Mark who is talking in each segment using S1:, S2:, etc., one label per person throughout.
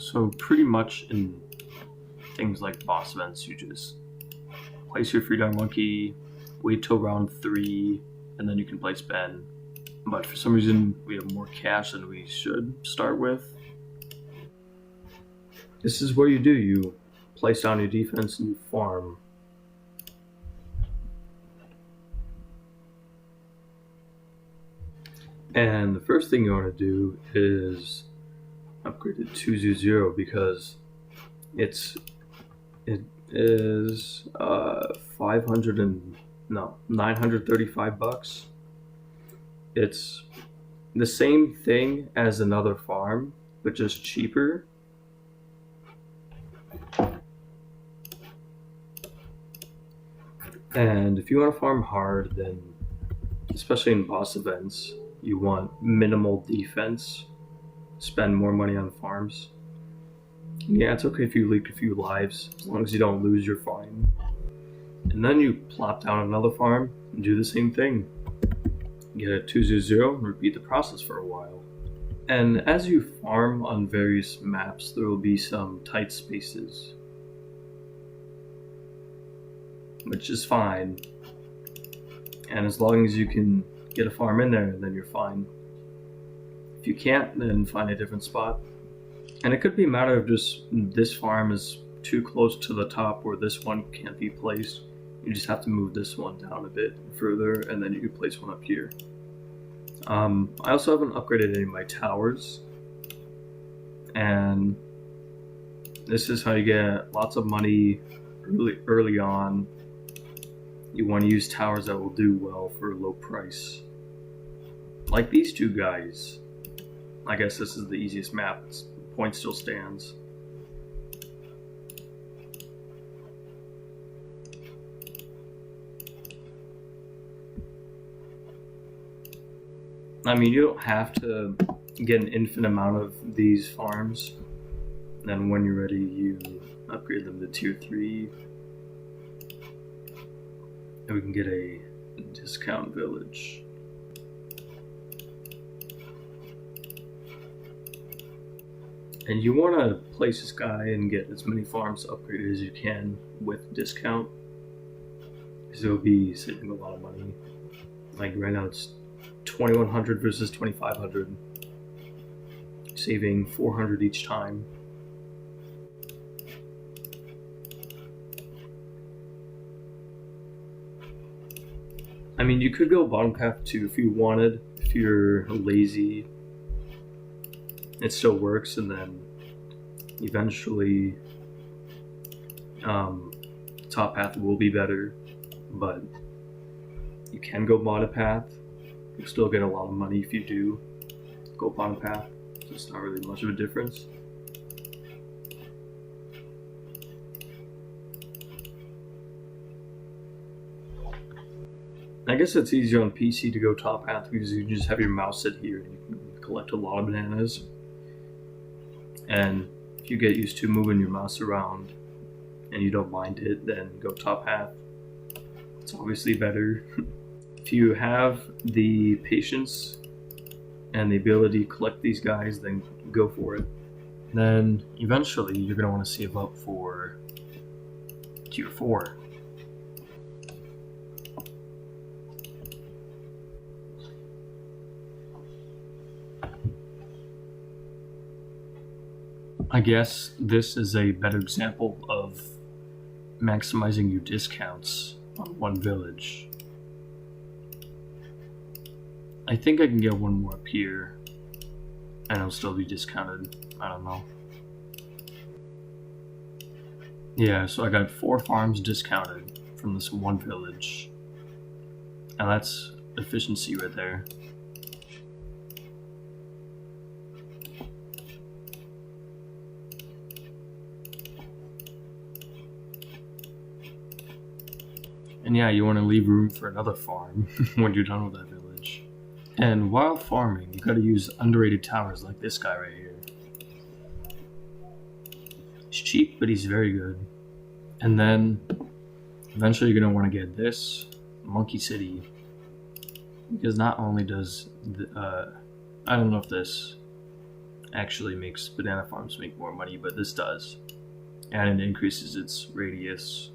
S1: So pretty much in things like boss events, you just place your 3-die monkey, wait till round 3, and then you can place Ben. But for some reason, we have more cash than we should start with. This is what you do. You place down your defense and you farm. And the first thing you want to do is upgrade it to 200 because it is 935 bucks. It's the same thing as another farm, but just cheaper. And if you want to farm hard, then especially in boss events, you want minimal defense, spend more money on farms. Yeah, it's okay if you leak a few lives, as long as you don't lose, you're fine. And then you plop down another farm and do the same thing. Get a 200 and repeat the process for a while. And as you farm on various maps, there will be some tight spaces, which is fine. And as long as you can get a farm in there, then you're fine. If you can't, then find a different spot. And it could be a matter of just this farm is too close to the top where this one can't be placed. You just have to move this one down a bit further, and then you can place one up here. I also haven't upgraded any of my towers, and this is how you get lots of money early on. You want to use towers that will do well for a low price, like these two guys. I guess this is the easiest map. The point still stands. I mean, you don't have to get an infinite amount of these farms. Then when you're ready, you upgrade them to tier 3. And we can get a discount village. And you want to place this guy and get as many farms upgraded as you can with discount, because you'll be saving a lot of money. Like right now it's 2100 versus 2500, saving 400 each time. I mean, you could go bottom path too if you wanted. If you're lazy, it still works, and then eventually top path will be better, but you can go bottom path. You'll still get a lot of money if you do go bottom path. It's not really much of a difference. I guess it's easier on PC to go top path because you just have your mouse sit here and you can collect a lot of bananas. And if you get used to moving your mouse around and you don't mind it, then go top path. It's obviously better. If you have the patience and the ability to collect these guys, then go for it. Then eventually you're going to want to save up for tier 4. I guess this is a better example of maximizing your discounts on one village. I think I can get one more up here and it'll still be discounted. I don't know. Yeah, so I got 4 farms discounted from this one village. And that's efficiency right there. And yeah, you want to leave room for another farm when you're done with that village. And while farming, you gotta use underrated towers like this guy right here. He's cheap, but he's very good. And then eventually you're gonna want to get this Monkey City, because not only does I don't know if this actually makes banana farms make more money, but this does. And it increases its radius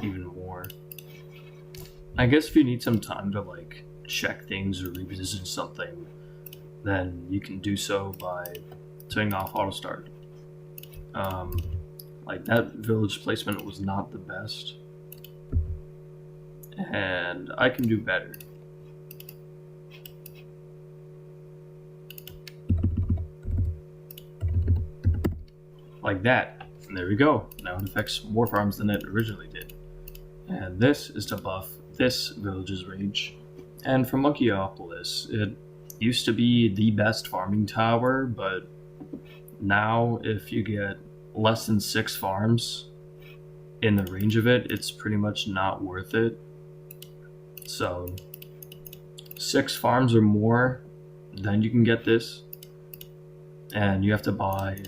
S1: even more. I guess if you need some time to like check things or revisit something, then you can do so by turning off auto start. Like that village placement was not the best, and I can do better. Like that, and there we go. Now it affects more farms than it originally did. And this is to buff this village's range. And for Monkeyopolis, it used to be the best farming tower, but now if you get less than 6 farms in the range of it, it's pretty much not worth it. So 6 farms or more, then you can get this, and you have to buy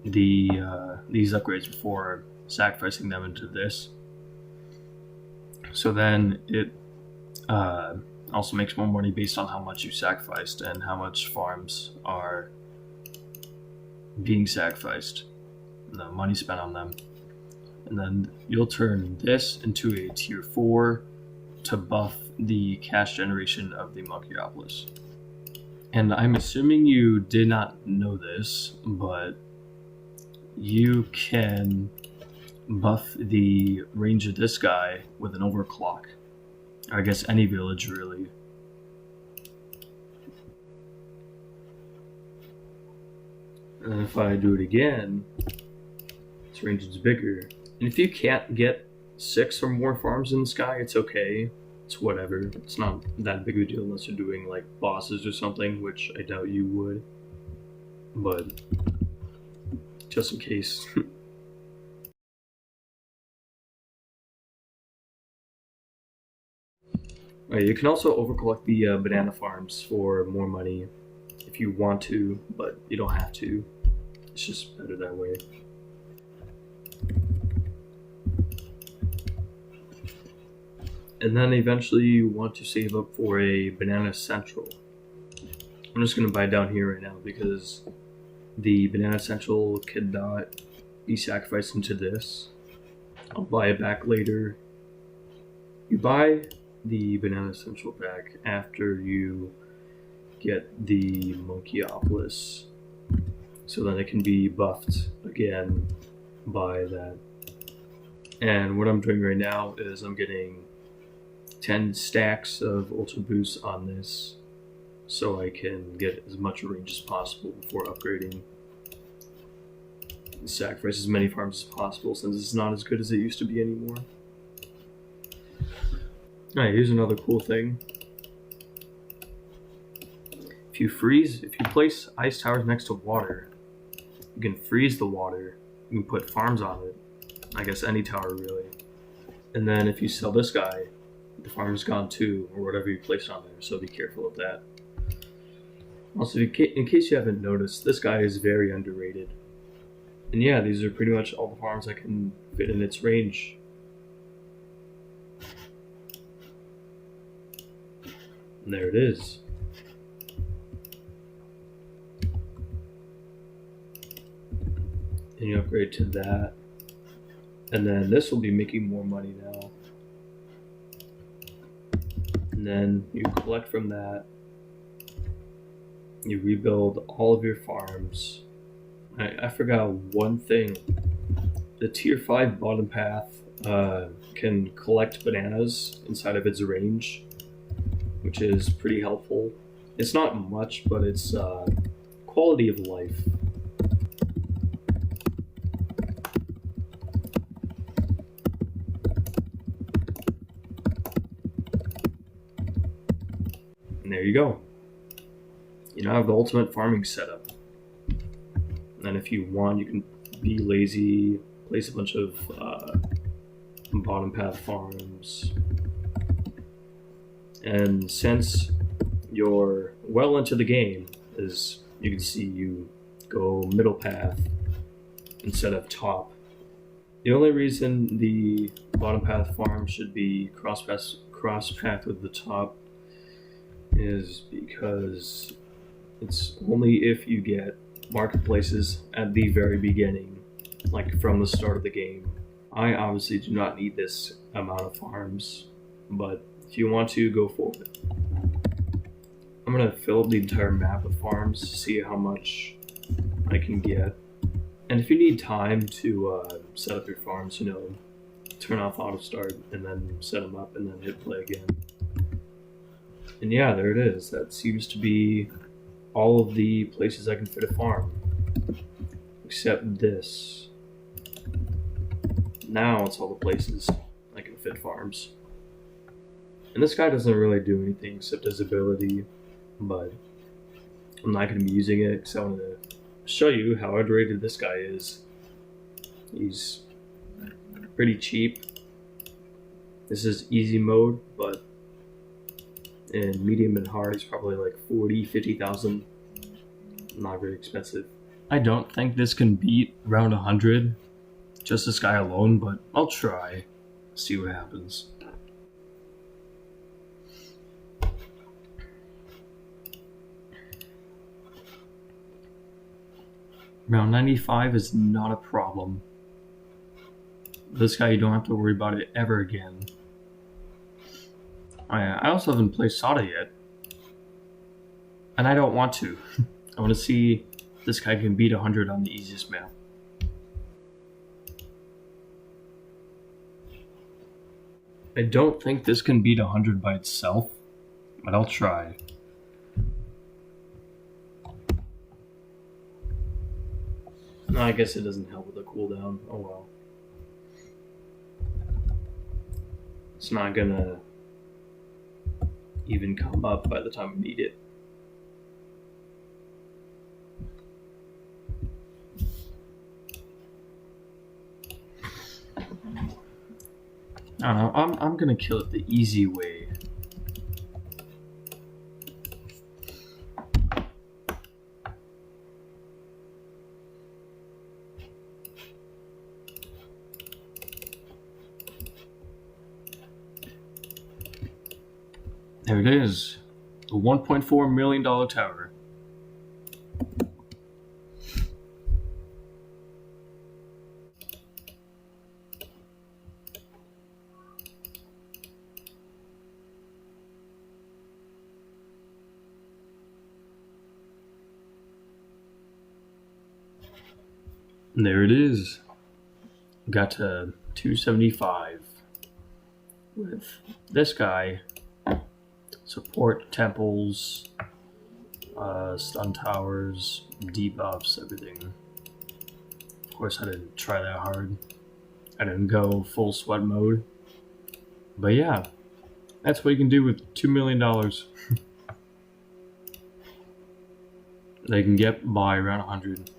S1: these upgrades before sacrificing them into this. So then it also makes more money based on how much you sacrificed and how much farms are being sacrificed, the money spent on them. And then you'll turn this into a tier 4 to buff the cash generation of the Monkeyopolis. And I'm assuming you did not know this, but you can buff the range of this guy with an overclock. Or I guess any village, really. And if I do it again, this range is bigger. And if you can't get 6 or more farms in the sky, it's okay. It's whatever. It's not that big of a deal unless you're doing like bosses or something, which I doubt you would. But just in case. Right, you can also overclock the banana farms for more money if you want to, but you don't have to. It's just better that way. And then eventually you want to save up for a banana central. I'm just going to buy it down here right now because the banana central cannot be sacrificed into this. I'll buy it back later. You buy the banana central back after you get the Monkeyopolis, so then it can be buffed again by that. And what I'm doing right now is I'm getting 10 stacks of Ultra Boost on this so I can get as much range as possible before upgrading. Sacrifice as many farms as possible since it's not as good as it used to be anymore. Alright, here's another cool thing. If you place ice towers next to water, you can freeze the water. You can put farms on it. I guess any tower really. And then if you sell this guy, the farm's gone too, or whatever you placed on there, so be careful of that. Also, in case you haven't noticed, this guy is very underrated. And yeah, these are pretty much all the farms that can fit in its range. And there it is. And you upgrade to that. And then this will be making more money now. And then you collect from that. You rebuild all of your farms. I forgot one thing. The tier 5 bottom path can collect bananas inside of its range, which is pretty helpful. It's not much, but it's quality of life. And there you go. You now have the ultimate farming setup. And if you want, you can be lazy, place a bunch of bottom path farms. And since you're well into the game, as you can see, you go middle path instead of top. The only reason the bottom path farm should be cross path with the top is because it's only if you get marketplaces at the very beginning, like from the start of the game. I obviously do not need this amount of farms, but if you want to, go for it. I'm gonna fill up the entire map with farms to see how much I can get. And if you need time to set up your farms, turn off auto start and then set them up and then hit play again. And yeah, there it is. That seems to be all of the places I can fit a farm. Except this. Now it's all the places I can fit farms. And this guy doesn't really do anything except his ability, but I'm not going to be using it because I want to show you how underrated this guy is. He's pretty cheap. This is easy mode, but in medium and hard he's probably like 40, 50,000. Not very expensive. I don't think this can beat around 100, just this guy alone, but I'll try. See what happens. Around 95 is not a problem. This guy, you don't have to worry about it ever again. I also haven't played Sada yet. And I don't want to. I want to see if this guy can beat 100 on the easiest map. I don't think this can beat 100 by itself, but I'll try. No, I guess it doesn't help with the cooldown. Oh well. It's not gonna even come up by the time we need it. I don't know, I'm gonna kill it the easy way. There it is, the $1.4 million tower. And there it is. Got to 275 with this guy. Support temples, stun towers, debuffs, everything. Of course, I didn't try that hard. I didn't go full sweat mode. But yeah, that's what you can do with $2 million. They can get by around 100.